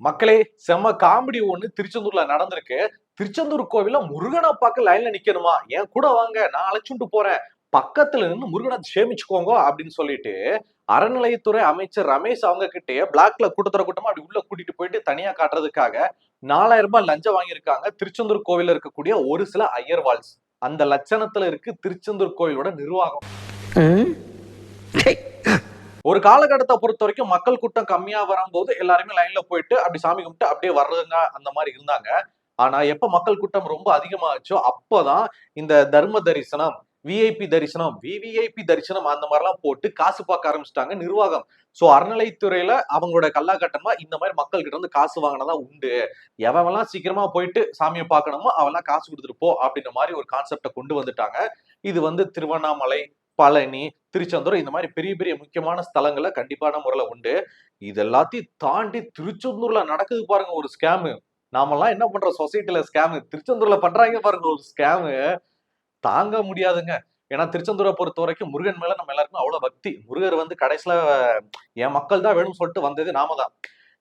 மக்களே, செம்ம காமெடி ஒண்ணு திருச்செந்தூர்ல நடந்திருக்கு. திருச்செந்தூர் கோவில்ல முருகனை பார்க்க லைன்ல நிக்கணுமா? என் கூட வாங்க, நான் அழைச்சுட்டு போறேன். பக்கத்துல நின்னு முருகனை சேமிச்சுக்கோங்க அப்படின்னு சொல்லிட்டு, அறநிலையத்துறை அமைச்சர் ரமேஷ் அவங்க கிட்டயே பிளாக்ல கூட்டத்தோட கூட்டமா அப்படி உள்ள கூட்டிட்டு போயிட்டு தனியா காட்டுறதுக்காக ரூ. 4000 லஞ்சம் வாங்கியிருக்காங்க. திருச்செந்தூர் கோவில்ல இருக்கக்கூடிய ஒரு சில ஐயர்வாள்ஸ். அந்த லட்சணத்துல இருக்கு திருச்செந்தூர் கோவிலோட நிர்வாகம். ஒரு காலகட்டத்தை பொறுத்த வரைக்கும் மக்கள் கூட்டம் கம்மியா வரும்போது எல்லாருமே லைன்ல போயிட்டு அப்படி சாமி கும்பிட்டு அப்படியே வர்றதுங்க அந்த மாதிரி இருந்தாங்க. ஆனா எப்ப மக்கள் கூட்டம் ரொம்ப அதிகமாச்சோ அப்பதான் இந்த தர்ம தரிசனம், விஐபி தரிசனம், விவிஐபி தரிசனம் அந்த மாதிரிலாம் போட்டு காசு பார்க்க ஆரம்பிச்சிட்டாங்க நிர்வாகம். சோ அறநிலைத்துறையில அவங்களோட கல்லாக்கட்டமா இந்த மாதிரி மக்கள் கிட்ட இருந்து காசு வாங்கினதா உண்டு. எவெல்லாம் சீக்கிரமா போயிட்டு சாமியை பார்க்கணுமோ அவெல்லாம் காசு கொடுத்துட்டு போ அப்படின்ற மாதிரி ஒரு கான்செப்டை கொண்டு வந்துட்டாங்க. இது திருவண்ணாமலை, பழனி, திருச்செந்தூர் இந்த மாதிரி பெரிய பெரிய முக்கியமான ஸ்தலங்கள்ல கண்டிப்பான முறையில உண்டு. இது எல்லாத்தையும் தாண்டி திருச்செந்தூர்ல நடக்குது பாருங்க ஒரு ஸ்கேமு. நாமெல்லாம் என்ன பண்றோம் சொசைட்டில ஸ்கேமு, திருச்செந்தூர்ல பண்றாங்க பாருங்க ஒரு ஸ்கேமு. தாங்க முடியாதுங்க. ஏன்னா திருச்செந்தூரை பொறுத்த வரைக்கும் முருகன் மேல நம்ம எல்லாருக்கும் அவ்வளவு பக்தி. முருகர் கடைசியில என் மக்கள் தான் வேணும்னு சொல்லிட்டு வந்தது நாம தான்.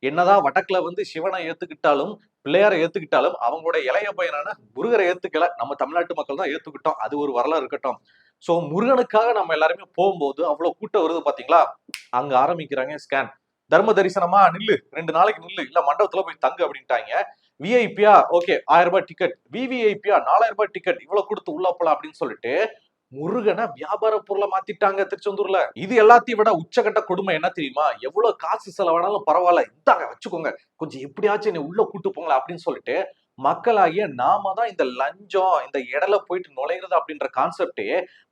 என்னதான் வடக்குல சிவனை ஏத்துக்கிட்டாலும், பிள்ளையாரை ஏத்துக்கிட்டாலும் அவங்களோட இளைய பையனான முருகரை ஏத்துக்கல. நம்ம தமிழ்நாட்டு மக்கள் தான் ஏத்துக்கிட்டோம். அது ஒரு வரலாறு இருக்கட்டும். சோ முருகனுக்காக நம்ம எல்லாருமே போகும்போது அவ்வளவு கூட்டம் வருது பாத்தீங்களா? அங்க ஆரம்பிக்கிறாங்க ஸ்கேன். தர்ம தரிசனமா நில்லு, 2 நாளைக்கு நில்லு, இல்ல மண்டபத்துல போய் தங்கு அப்படின்ட்டாங்க. விஐபியா ஓகே ரூ. 1000 டிக்கெட், விவிஐபியா ரூ. 4000 டிக்கெட், இவ்வளவு கொடுத்து உள்ள போலாம் அப்படின்னு சொல்லிட்டு முருகனை வியாபார பொருளை மாத்திட்டாங்க திருச்செந்தூர்ல. இது எல்லாத்தையும் விட உச்சகட்ட கொடுமை என்ன தெரியுமா? எவ்வளவு காசு செலவானாலும் பரவாயில்ல, இந்தாங்க வச்சுக்கோங்க, கொஞ்சம் எப்படியாச்சும் என்னை உள்ள கூட்டு போங்களா அப்படின்னு சொல்லிட்டு மக்களாகிய நாம தான் இந்த லஞ்சம், இந்த இடல போயிட்டு நுழைகிறது அப்படின்ற கான்செப்டே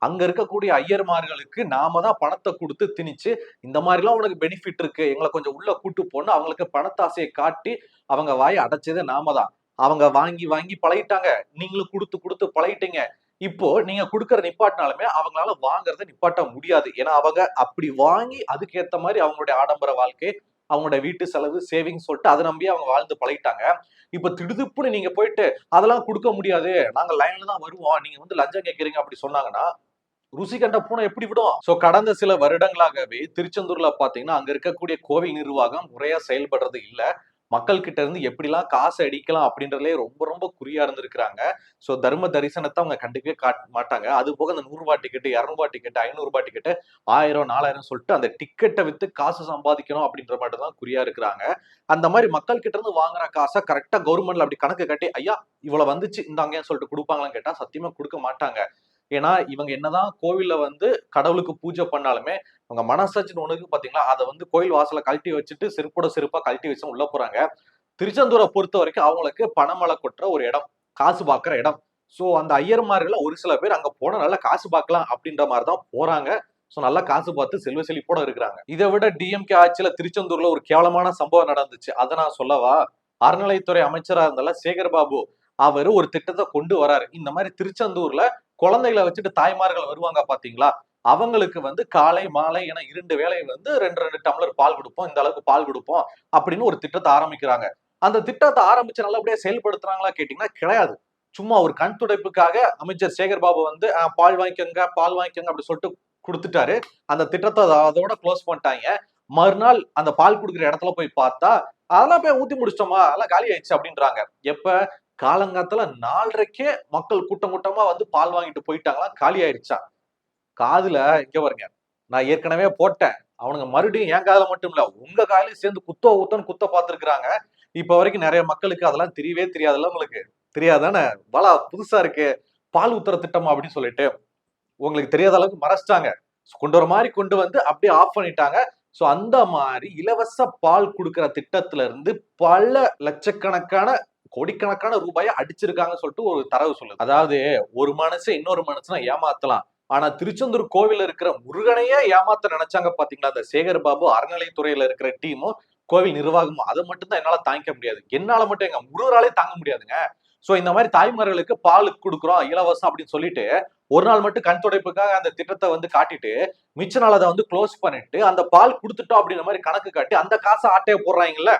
அங்க இருக்கக்கூடிய ஐயர்மார்களுக்கு நாம தான் பணத்தை கொடுத்து திணிச்சு, இந்த மாதிரிலாம் உனக்கு பெனிஃபிட் இருக்கு, எங்களை கொஞ்சம் உள்ள கூட்டு போன்னு அவங்களுக்கு பணத்தாசையை காட்டி அவங்க வாயை அடைச்சதே நாம தான். அவங்க வாங்கி வாங்கி பழகிட்டாங்க. நீங்களும் கொடுத்து கொடுத்து பழகிட்டீங்க. இப்போ நீங்க குடுக்கற நிப்பாட்டினாலுமே அவங்களால வாங்குறத நிப்பாட்ட முடியாது. ஏன்னா அவங்க அப்படி வாங்கி அதுக்கு ஏத்த மாதிரி அவங்களுடைய ஆடம்பர வாழ்க்கை, அவங்களுடைய வீட்டு செலவு, சேவிங்ஸ் சொல்லிட்டு அதை நம்பி அவங்க வாழ்ந்து பழகிட்டாங்க. இப்ப திடுதிப்புன்னு நீங்க போயிட்டு அதெல்லாம் கொடுக்க முடியாது, நாங்க லைன்ல தான் வருவோம், நீங்க லஞ்சம் கேட்கறீங்க அப்படி சொன்னாங்கன்னா ருசி கண்ட பூனை எப்படி விடும்? சோ கடந்த சில வருடங்களாகவே திருச்செந்தூர்ல பாத்தீங்கன்னா அங்க இருக்கக்கூடிய கோவில் நிர்வாகம் முறையா செயல்படுறது இல்ல. மக்கள் கிட்ட இருந்து எப்படிலாம் காசு அடிக்கலாம் அப்படின்றதுலே ரொம்ப ரொம்ப குறியா இருந்திருக்கிறாங்க. சோ தர்ம தரிசனத்தை அவங்க கண்டுக்கவே காட்ட மாட்டாங்க. அது போக அந்த ரூ. 100 டிக்கெட், ரூ. 200 டிக்கெட், ரூ. 500 டிக்கெட், 1000, 4000 சொல்லிட்டு அந்த டிக்கெட்டை வித்து காசு சம்பாதிக்கணும் அப்படின்ற மட்டும் தான் குறியா இருக்கிறாங்க. அந்த மாதிரி மக்கள் கிட்ட இருந்து வாங்குற காசை கரெக்டா கவர்மெண்ட்ல அப்படி கணக்கு கட்டி ஐயா இவ்வளவு வந்துச்சு இந்தாங்கன்னு சொல்லிட்டு கொடுப்பாங்களான்னு கேட்டா சத்தியமா கொடுக்க மாட்டாங்க. ஏன்னா இவங்க என்னதான் கோவில்ல கடவுளுக்கு பூஜை பண்ணாலுமே அவங்க மனசாட்சின்னு ஒண்ணுக்கு பாத்தீங்களா, அதை கோயில் வாசல கழட்டி வச்சுட்டு செருப்போட செருப்பா கழட்டி வச்சு உள்ள போறாங்க. திருச்செந்தூரை பொறுத்த வரைக்கும் அவங்களுக்கு பணமழை கொட்டுற ஒரு இடம், காசு பாக்குற இடம். சோ அந்த ஐயர்மார்கள் ஒரு சில பேர் அங்க போனா நல்லா காசு பார்க்கலாம் அப்படின்ற மாதிரிதான் போறாங்க. சோ நல்லா காசு பார்த்து செல்வ செழிப்போட இருக்கிறாங்க. இதை விட டிஎம்கே ஆட்சியில திருச்செந்தூர்ல ஒரு கேவலமான சம்பவம் நடந்துச்சு. அதை நான் சொல்லவா? அறநிலைத்துறை அமைச்சரா இருந்தால சேகர் பாபு அவரு ஒரு திட்டத்தை கொண்டு வராரு. இந்த மாதிரி திருச்செந்தூர்ல குழந்தைகளை வச்சுட்டு தாய்மார்கள் வருவாங்க பாத்தீங்களா, அவங்களுக்கு காலை மாலை என 2 வேளை 2 டம்ளர் பால் கொடுப்போம், இந்த அளவுக்கு பால் கொடுப்போம் அப்படின்னு ஒரு திட்டத்தை ஆரம்பிக்கிறாங்க. அந்த திட்டத்தை ஆரம்பிச்சு நல்லபடியா செயல்படுத்துறாங்களா கேட்டீங்கன்னா கிடையாது. சும்மா ஒரு கண் துடைப்புக்காக அமைச்சர் சேகர் பாபு பால் வாங்கிக்கோங்க பால் வாங்கிக்கோங்க அப்படி சொல்லிட்டு கொடுத்துட்டாரு. அந்த திட்டத்தை அதோட க்ளோஸ் பண்ணிட்டாங்க. மறுநாள் அந்த பால் குடுக்குற இடத்துல போய் பார்த்தா அதெல்லாம் போய் ஊத்தி முடிச்சிட்டோமா, அதெல்லாம் காலி ஆயிடுச்சு அப்படின்றாங்க. எப்ப? காலங்காத்துல 4:30க்கே மக்கள் கூட்டம் கூட்டமா பால் வாங்கிட்டு போயிட்டாங்களா, காலி ஆயிடுச்சா. காதுல இங்க பாருங்க, நான் ஏற்கனவே போட்டேன், அவனுங்க மறுபடியும் என் காதுல மட்டும் இல்ல உங்க காலையும் சேர்ந்து ஊத்தன்னு குத்த பார்த்திருக்கிறாங்க. இப்ப வரைக்கும் நிறைய மக்களுக்கு அதெல்லாம் தெரியவே தெரியாதுல்ல. உங்களுக்கு தெரியாதானே? பலா புதுசா இருக்கு பால் ஊத்துற திட்டமா அப்படின்னு சொல்லிட்டு உங்களுக்கு தெரியாத அளவுக்கு மறைச்சிட்டாங்க. கொண்டு வர மாதிரி கொண்டு அப்படியே ஆஃப் பண்ணிட்டாங்க. சோ அந்த மாதிரி இலவச பால் கொடுக்கிற திட்டத்துல இருந்து பல லட்சக்கணக்கான கோடிக்கணக்கான ரூபாயை அடிச்சிருக்காங்கன்னு சொல்லிட்டு ஒரு தரவு சொல்லுது. அதாவது ஒரு மனுஷன் இன்னொரு மனுஷனை ஏமாத்தலாம், ஆனா திருச்செந்தூர் கோவில்ல இருக்கிற முருகனையே ஏமாத்த நினைச்சாங்க பாத்தீங்களா அந்த சேகர் பாபு அறநிலைத்துறையில இருக்கிற டீமும் கோவில் நிர்வாகமும். அதை மட்டும் தான் என்னால தாங்கிக்க முடியாது. என்னால மட்டும் எங்க முருகராலே தாங்க முடியாதுங்க. சோ இந்த மாதிரி தாய்மார்களுக்கு பால் கொடுக்குறோம் இலவசம் அப்படின்னு சொல்லிட்டு ஒரு நாள் மட்டும் கண் துடைப்புக்காக அந்த திட்டத்தை காட்டிட்டு மிச்ச நாள் அதை க்ளோஸ் பண்ணிட்டு அந்த பால் கொடுத்துட்டோம் அப்படின்ற மாதிரி கணக்கு காட்டி அந்த காசை ஆட்டையை போடுறாங்கல்ல.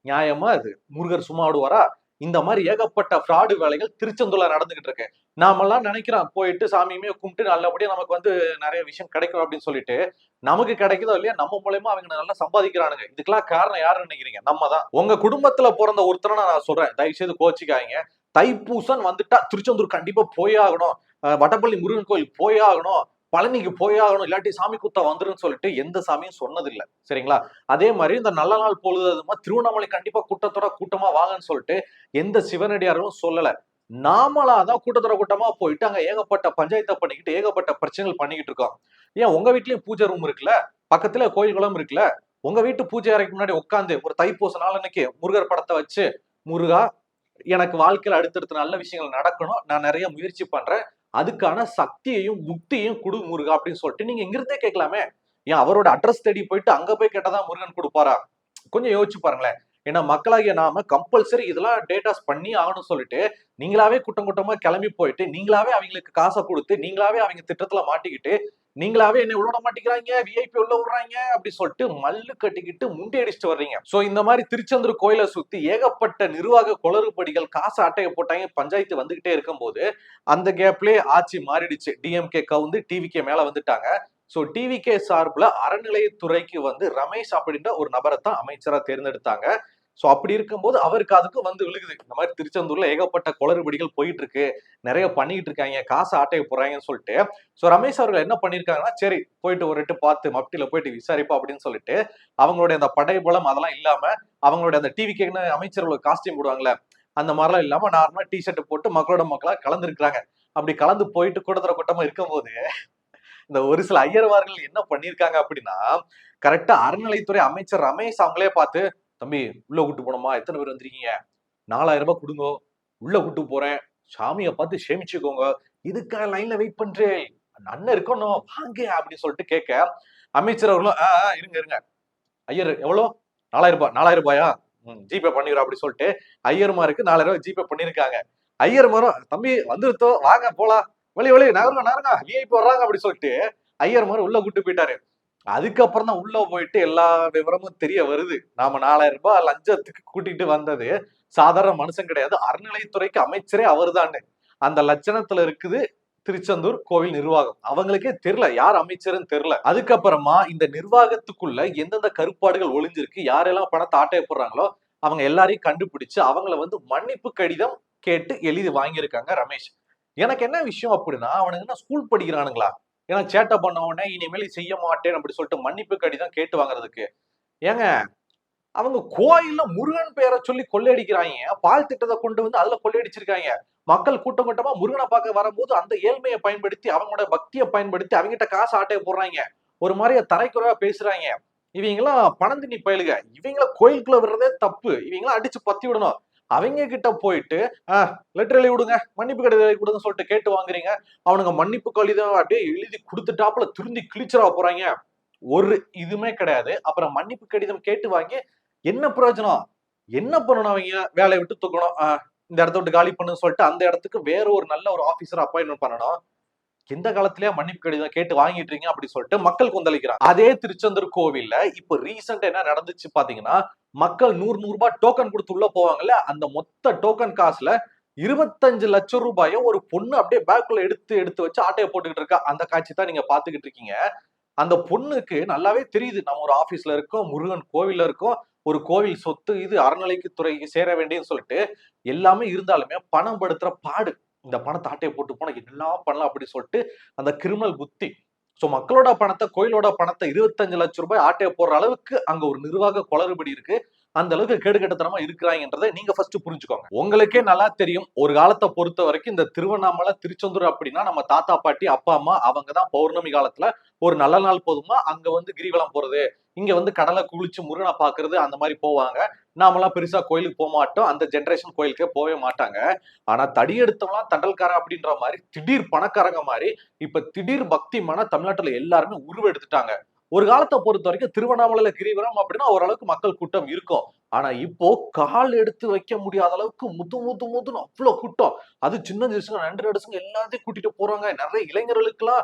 நியாயமா அது முருகர் சும்மா விடுவாரா? இந்த மாதிரி ஏகப்பட்ட ஃப்ராடு வேலைகள் திருச்செந்தூர்ல நடந்துகிட்டு இருக்கு. நாமெல்லாம் நினைக்கிறோம் போயிட்டு சாமியுமே கும்பிட்டு நல்லபடியா நமக்கு வந்து நிறைய விஷயம் கிடைக்கும் அப்படின்னு சொல்லிட்டு, நமக்கு கிடைக்குதோ இல்லையா நம்ம மூலயமா அவங்க நல்லா சம்பாதிக்கிறானுங்க. இதுக்கெல்லாம் காரணம் யாருன்னு நினைக்கிறீங்க? நம்ம தான். உங்க குடும்பத்துல பிறந்த ஒருத்தரை நான் சொல்றேன், தயவு செய்து கோச்சிக்காதீங்க. தைப்பூசம் வந்துட்டா திருச்செந்தூர் கண்டிப்பா போயே ஆகணும், வடபள்ளி முருகன் கோயில் போயே ஆகணும், பழனிக்கு போயே ஆகணும், இல்லாட்டி சாமி குத்தம் வந்துருன்னு சொல்லிட்டு எந்த சாமியும் சொன்னதில்லை. சரிங்களா? அதே மாதிரி இந்த நல்ல நாள் பொழுது அதுமா திருவண்ணாமலை கண்டிப்பா கூட்டத்தோட கூட்டமா வாங்கன்னு சொல்லிட்டு எந்த சிவனடியாரும் சொல்லல. நாமளாதான் கூட்டத்தோட கூட்டமா போயிட்டு அங்க ஏகப்பட்ட பஞ்சாயத்தை பண்ணிக்கிட்டு ஏகப்பட்ட பிரச்சனைகள் பண்ணிக்கிட்டு இருக்கோம். ஏன் உங்க வீட்லயும் பூஜை ரூம் இருக்குல்ல, பக்கத்துல கோயில் குளம் இருக்குல்ல, உங்க வீட்டு பூஜை அறைக்கு முன்னாடி உட்காந்து ஒரு தைப்பூச நாள் அன்னைக்கு முருகர் படத்தை வச்சு, முருகா எனக்கு வாழ்க்கையில அடுத்தடுத்த நல்ல விஷயங்கள் நடக்கணும், நான் நிறைய முயற்சி பண்றேன், அதுக்கான சக்தியையும் புக்தியையும் குடு முருகா அப்படின்னு சொல்லிட்டு நீங்க இங்கிருந்தே கேட்கலாமே. ஏன் அவரோட அட்ரஸ் தேடி போயிட்டு அங்க போய் கேட்டதான் முருகன் கொடுப்பாரா? கொஞ்சம் யோசிச்சு பாருங்களேன். ஏன்னா மக்களாகிய நாம கம்பல்சரி இதெல்லாம் டேட்டாஸ் பண்ணி ஆகணும்னு சொல்லிட்டு நீங்களாவே கூட்டம் கூட்டமா கிளம்பி போயிட்டு நீங்களாவே அவங்களுக்கு காசை கொடுத்து நீங்களாவே அவங்க திட்டத்துல மாட்டிக்கிட்டு நீங்களாவே என்ன உள்ள விட மாட்டேங்கிறாங்க, விஐபி உள்ள விடுறாங்க அப்படி சொல்லிட்டு மல்லு கட்டிக்கிட்டு முண்டி அடிச்சுட்டு வர்றீங்க. சோ இந்த மாதிரி திருச்செந்தூர் கோயிலை சுத்தி ஏகப்பட்ட நிர்வாக குளறுபடிகள், காசு அட்டையை போட்டாங்க, பஞ்சாயத்து வந்துகிட்டே இருக்கும் போது அந்த கேப்லயே ஆட்சி மாறிடுச்சு. டிஎம்கே கவுந்து டிவிகே மேல வந்துட்டாங்க. சோ டிவிகே சார்பில் அறநிலையத்துறைக்கு வந்து ரமேஷ் அப்படின்ற ஒரு நபரை தான் அமைச்சரா தேர்ந்தெடுத்தாங்க. சோ அப்படி இருக்கும்போது அவருக்கு அதுக்கும் வந்து விழுகுது. இந்த மாதிரி திருச்செந்தூர்ல ஏகப்பட்ட குளறுபடிகள் போயிட்டு இருக்கு, நிறைய பண்ணிட்டு இருக்காங்க, காசு ஆட்டையை போறாங்கன்னு சொல்லிட்டு. சோ ரமேஷ் அவர்கள் என்ன பண்ணிருக்காங்கன்னா, சரி போயிட்டு ஒரு எட்டு பார்த்து மப்டியில போயிட்டு விசாரிப்பா அப்படின்னு சொல்லிட்டு அவங்களுடைய அந்த படைபலம் அதெல்லாம் இல்லாம அவங்களுடைய அந்த டிவிகேன்னு அமைச்சர்களுக்கு காஸ்டியூம் போடுவாங்கல்ல, அந்த மாதிரிலாம் இல்லாம நார்மலா டிஷர்ட் போட்டு மக்களோட மக்களா கலந்துருக்காங்க. அப்படி கலந்து போயிட்டு கூட்டத்தர கூட்டமா இருக்கும் போது இந்த ஒரு சில ஐயர்வார்கள் என்ன பண்ணிருக்காங்க அப்படின்னா, கரெக்டா அறநிலைத்துறை அமைச்சர் ரமேஷ் அவங்களே பார்த்து, தம்பி உள்ள கூட்டு போனோமா, எத்தனை பேர் வந்திருக்கீங்க, 4000 ரூபாய் கொடுங்க, உள்ள கூட்டு போறேன், சாமியை பார்த்து சேமிச்சுக்கோங்க, இதுக்காக லைன்ல வெயிட் பண்றேன், அண்ணன் இருக்கணும் வாங்க அப்படின்னு சொல்லிட்டு கேட்க, அமைச்சர் அவர்களும் இருங்க இருங்க, ஐயர் எவ்வளவு 4000 ரூபாய், 4000 ரூபாயா, ஜிபே பண்ணிடுறோம் அப்படி சொல்லிட்டு ஐயர்மாருக்கு 4000 ரூபாய் ஜிபே பண்ணிருக்காங்க. ஐயர்மாரும் தம்பி வந்துருத்தோ வாங்க போலாம், வழி வழி நகருங்க நகருங்க விஐபி வர்றாங்க அப்படி சொல்லிட்டு ஐயர்மாரு உள்ள கூட்டு போயிட்டாரு. அதுக்கப்புறம் தான் உள்ள போயிட்டு எல்லா விவரமும் தெரிய வருது. நாம 4000 ரூபாய் லஞ்சத்துக்கு கூட்டிட்டு வந்தது சாதாரண மனுஷன் கிடையாது, அறநிலைத்துறைக்கு அமைச்சரே அவர்தான்னு. அந்த லட்சணத்துல இருக்குது திருச்செந்தூர் கோவில் நிர்வாகம். அவங்களுக்கே தெரியல யார் அமைச்சர்னு தெரியல. அதுக்கப்புறமா இந்த நிர்வாகத்துக்குள்ள எந்தெந்த கருப்பாடுகள் ஒளிஞ்சிருக்கு, யாரெல்லாம் பணத்தை ஆட்டைய போடுறாங்களோ அவங்க எல்லாரையும் கண்டுபிடிச்சு அவங்கள வந்து மன்னிப்பு கடிதம் கேட்டு எழுதி வாங்கியிருக்காங்க ரமேஷ். எனக்கு என்ன விஷயம் அப்படின்னா, அவனுக்கு என்ன ஸ்கூல் படிக்கிறானுங்களா? ஏன்னா சேட்டை பண்ண உடனே இனிமேல் செய்ய மாட்டேன் அப்படி சொல்லிட்டு மன்னிப்பு கடிதம் கேட்டு வாங்குறதுக்கு. ஏங்க அவங்க கோயில்ல முருகன் பெயரை சொல்லி கொள்ளையடிக்கிறாங்க, பால் திட்டத்தை கொண்டு வந்து அதுல கொள்ளையடிச்சிருக்காங்க. மக்கள் கூட்டம் கூட்டமா முருகனை பார்க்க வரும்போது அந்த ஏழ்மையை பயன்படுத்தி அவங்களோட பக்தியை பயன்படுத்தி அவங்ககிட்ட காசு ஆட்டைய போடுறாங்க, ஒரு மாதிரியா தரைக்குறைவா பேசுறாங்க. இவங்கெல்லாம் பணம் தின்னி பயலுக, இவங்கள கோயிலுக்குள்ள விடுறதே தப்பு, இவங்கெல்லாம் அடிச்சு பத்தி விடணும். அவங்க கிட்ட போயிட்டு லெட்டர் எழுதி விடுங்க, மன்னிப்பு கடிதம் எழுதி கொடுங்க சொல்லிட்டு கேட்டு வாங்குறீங்க. அவனுங்க மன்னிப்பு கடிதம் அப்படியே எழுதி கொடுத்துட்டாப்புல திருந்தி கிழிச்சிடா போறாங்க. ஒரு இதுவுமே கிடையாது. அப்புறம் மன்னிப்பு கடிதம் கேட்டு வாங்கி என்ன பிரயோஜனம்? என்ன பண்ணணும்? அவங்க வேலையை விட்டு தூக்கணும், இந்த இடத்த விட்டு காலி பண்ணுன்னு சொல்லிட்டு அந்த இடத்துக்கு வேற ஒரு நல்ல ஒரு ஆபீசர் அப்பாயின்மெண்ட் பண்ணணும். எந்த காலத்திலேயே மன்னிப்பு கடிதம் கேட்டு வாங்கிட்டு இருக்கீங்க அப்படி சொல்லிட்டு மக்கள் கொந்தளிக்கிறாங்க. அதே திருச்செந்தூர் கோவில்ல இப்ப ரீசெண்டா என்ன நடந்துச்சு பாத்தீங்கன்னா, மக்கள் 100 ரூபாய் டோக்கன் கொடுத்து உள்ள போவாங்கல்ல, அந்த மொத்த டோக்கன் காசுல 25 லட்சம் ரூபாயை ஒரு பொண்ணு அப்படியே பேக்குள்ள எடுத்து எடுத்து வச்சு ஆட்டையை போட்டுக்கிட்டு இருக்கா. அந்த காட்சி தான் நீங்க பாத்துக்கிட்டு இருக்கீங்க. அந்த பொண்ணுக்கு நல்லாவே தெரியுது, நம்ம ஒரு ஆபீஸ்ல இருக்கோம், முருகன் கோவில்ல இருக்கோம், ஒரு கோவில் சொத்து இது அறநிலைக்கு துறைக்கு சேர வேண்டியன்னு சொல்லிட்டு எல்லாமே இருந்தாலுமே பணம் படுத்துற பாடு, இந்த பணத்தை ஆட்டையை போட்டு போனா என்னெல்லாம் பண்ணலாம் அப்படி சொல்லிட்டு அந்த கிரிமினல் புத்தி. சோ மக்களோட பணத்தை, கோயிலோட பணத்தை 25 லட்சம் ரூபாய் ஆட்டையை போடுற அளவுக்கு அங்க ஒரு நிர்வாக குளறுபடி இருக்கு. அந்த அளவுக்கு கேடுகட்டத்தனமா இருக்கிறாங்கன்றதை நீங்க ஃபர்ஸ்ட் புரிஞ்சுக்கோங்க. உங்களுக்கே நல்லா தெரியும், ஒரு காலத்தை பொறுத்த வரைக்கும் இந்த திருவண்ணாமலை திருச்செந்தூர் அப்படின்னா நம்ம தாத்தா பாட்டி அப்பா அம்மா அவங்க தான் பௌர்ணமி காலத்துல ஒரு நல்ல நாள் போதுமா அங்க வந்து கிரிவலம் போறது, இங்க வந்து கடலை குளிச்சு முருகனை பாக்குறது அந்த மாதிரி போவாங்க. நாமெல்லாம் பெருசா கோயிலுக்கு போக மாட்டோம், அந்த ஜென்ரேஷன் கோயிலுக்கே போகவே மாட்டாங்க. ஆனா தடி எடுத்தவங்களாம் தண்டல்காரன் அப்படின்ற மாதிரி திடீர் பணக்காரங்க மாதிரி இப்ப திடீர் பக்தி மன தமிழ்நாட்டுல எல்லாருமே உருவெடுத்துட்டாங்க. ஒரு காலத்தை பொறுத்த வரைக்கும் திருவண்ணாமலையில கிரிவலம் அப்படின்னா ஓரளவுக்கு மக்கள் கூட்டம் இருக்கும். ஆனா இப்போ கால் எடுத்து வைக்க முடியாத அளவுக்கு முது முது முதுன்னு அவ்வளவு கூட்டம். அது சின்ன ஜெருசுங்க 2 நடுசுங்க எல்லாத்தையும் கூட்டிட்டு போறாங்க. நிறைய இளைஞர்களுக்கு எல்லாம்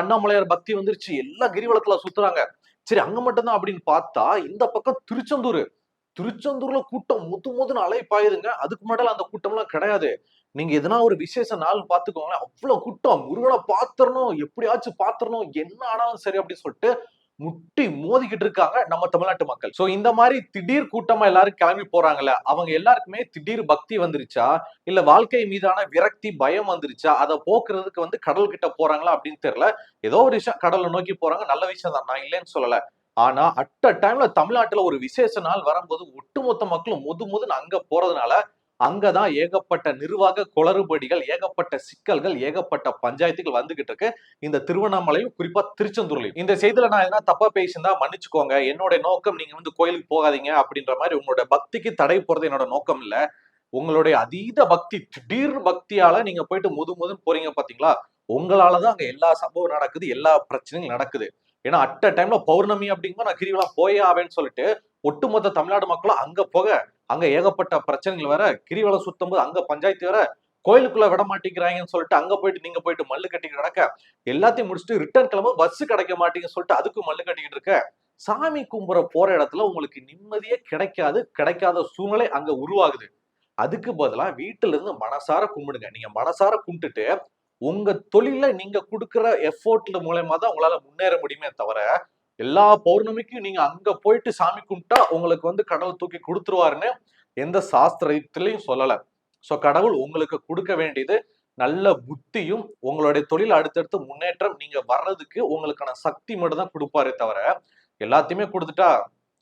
அண்ணாமலையார் பக்தி வந்துருச்சு, எல்லா கிரிவலத்துல சுத்துறாங்க. சரி அங்க மட்டும்தான் அப்படின்னு பார்த்தா இந்த பக்கம் திருச்செந்தூர் திருச்செந்தூர்ல கூட்டம் முதுன்னு அலைப்பாயுதுங்க. அதுக்கு முன்னாடி அந்த கூட்டம்லாம் கிடையாது. நீங்க எதனா ஒரு விசேஷ நாள் பார்த்துக்கோங்களேன். அவ்வளவு கூட்டம். முருகன பாத்துறணும், எப்படியாச்சும் பாத்துறணும், என்ன ஆனாலும் சரி அப்படின்னு சொல்லிட்டு முட்டி மோதிக்கிட்டு இருக்காங்க நம்ம தமிழ்நாட்டு மக்கள். சோ இந்த மாதிரி திடீர் கூட்டமா எல்லாரும் கிளம்பி போறாங்கல்ல, அவங்க எல்லாருக்குமே திடீர் பக்தி வந்துருச்சா? இல்ல வாழ்க்கை மீதான விரக்தி, பயம் வந்துருச்சா? அத போக்குறதுக்கு கடல் கிட்ட போறாங்களா அப்படின்னு தெரியல. ஏதோ ஒரு விஷயம் கடலை நோக்கி போறாங்க. நல்ல விஷயம் தான். நான் இல்லைன்னு சொல்லல. ஆனா அட் அ டைம்ல தமிழ்நாட்டுல ஒரு விசேஷ நாள் வரும்போது ஒட்டுமொத்த மக்களும் முதுன்னு அங்க போறதுனால அங்கதான் ஏகப்பட்ட நிர்வாக குளறுபடிகள், ஏகப்பட்ட சிக்கல்கள், ஏகப்பட்ட பஞ்சாயத்துகள் வந்துகிட்டு இருக்கு. இந்த திருவண்ணாமலையும் குறிப்பா திருச்செந்தூர்லயும். இந்த செய்தியில நான் எதனா தப்பா பேசியிருந்தா மன்னிச்சுக்கோங்க. என்னோட நோக்கம் நீங்க கோயிலுக்கு போகாதீங்க அப்படின்ற மாதிரி உங்களோட பக்திக்கு தடை போறது என்னோட நோக்கம் இல்ல. உங்களுடைய அதீத பக்தி, திடீர் பக்தியால நீங்க போயிட்டு முதுன்னு போறீங்க பாத்தீங்களா? உங்களாலதான் அங்க எல்லா சம்பவம் நடக்குது, எல்லா பிரச்சனையும் நடக்குது. ஏன்னா அட் அ டைம்ல பௌர்ணமி அப்படிங்கும்போது நான் கிரிவலம் போயே ஆவேன்னு சொல்லிட்டு ஒட்டுமொத்த தமிழ்நாடு மக்களும் அங்க போக, அங்க ஏகப்பட்ட பிரச்சனைகள் வேற, கிரிவலம் சுத்தும் போது அங்க பஞ்சாயத்து வேற, கோயிலுக்குள்ள விட மாட்டேங்கிறாங்கன்னு சொல்லிட்டு அங்க போயிட்டு நீங்க போயிட்டு மல்லு கட்டிட்டு நடக்க, எல்லாத்தையும் முடிச்சுட்டு ரிட்டர்ன் கிளம்ப பஸ் கிடைக்க மாட்டேங்குன்னு சொல்லிட்டு அதுக்கும் மல்லு கட்டிக்கிட்டு இருக்க, சாமி கும்புற போற இடத்துல உங்களுக்கு நிம்மதியே கிடைக்காது, கிடைக்காத சூழ்நிலை அங்க உருவாகுது. அதுக்கு பதிலா வீட்டுல இருந்து மனசார கும்பிடுங்க. நீங்க மனசார கும்பிட்டுட்டு உங்க தொழில நீங்க குடுக்குற எஃபோர்ட்ல மூலியமா தான் உங்களால முன்னேற முடியுமே தவிர, எல்லா பௌர்ணமிக்கும் நீங்க அங்க போயிட்டு சாமி கும்பிட்டா உங்களுக்கு கடவுள் தூக்கி குடுத்துருவாருன்னு எந்த சாஸ்திரத்திலையும் சொல்லல. சோ கடவுள் உங்களுக்கு குடுக்க வேண்டியது நல்ல புத்தியும், உங்களுடைய தொழில் அடுத்தடுத்து முன்னேற்றம் நீங்க வர்றதுக்கு உங்களுக்கான சக்தி மட்டும் தான் குடுப்பாரே தவிர, எல்லாத்தையுமே குடுத்துட்டா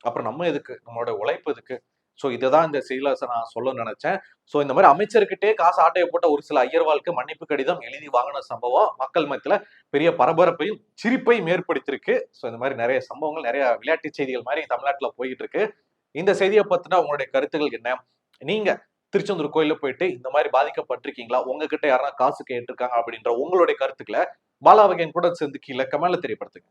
அப்புறம் நம்ம எதுக்கு? நம்மளோட உழைப்பு எதுக்கு? சோ இததான் இந்த செய்தியில நான் சொல்ல நினைச்சேன். சோ இந்த மாதிரி அமைச்சர்கிட்டே காசு ஆட்டைய போட்ட ஒரு சில ஐயர்வாளுக்கு மன்னிப்பு கடிதம் எழுதி வாங்கின சம்பவம் மக்கள் மத்தியில பெரிய பரபரப்பையும் சிரிப்பையும் ஏற்படுத்தியிருக்கு. சோ இந்த மாதிரி நிறைய சம்பவங்கள், நிறைய விளையாட்டு செய்திகள் மாதிரி தமிழ்நாட்டுல போயிட்டு இருக்கு. இந்த செய்தியை பத்தின உங்களுடைய கருத்துக்கள் என்ன? நீங்க திருச்செந்தூர் கோயில்ல போயிட்டு இந்த மாதிரி பாதிக்கப்பட்டிருக்கீங்களா? உங்ககிட்ட யாரா காசு கேட்டிருக்காங்க அப்படின்ற உங்களுடைய கருத்துக்களை பாலாவகையன் கூட சேர்ந்து கீழே கமெண்ட்ல தெரியப்படுத்துங்க.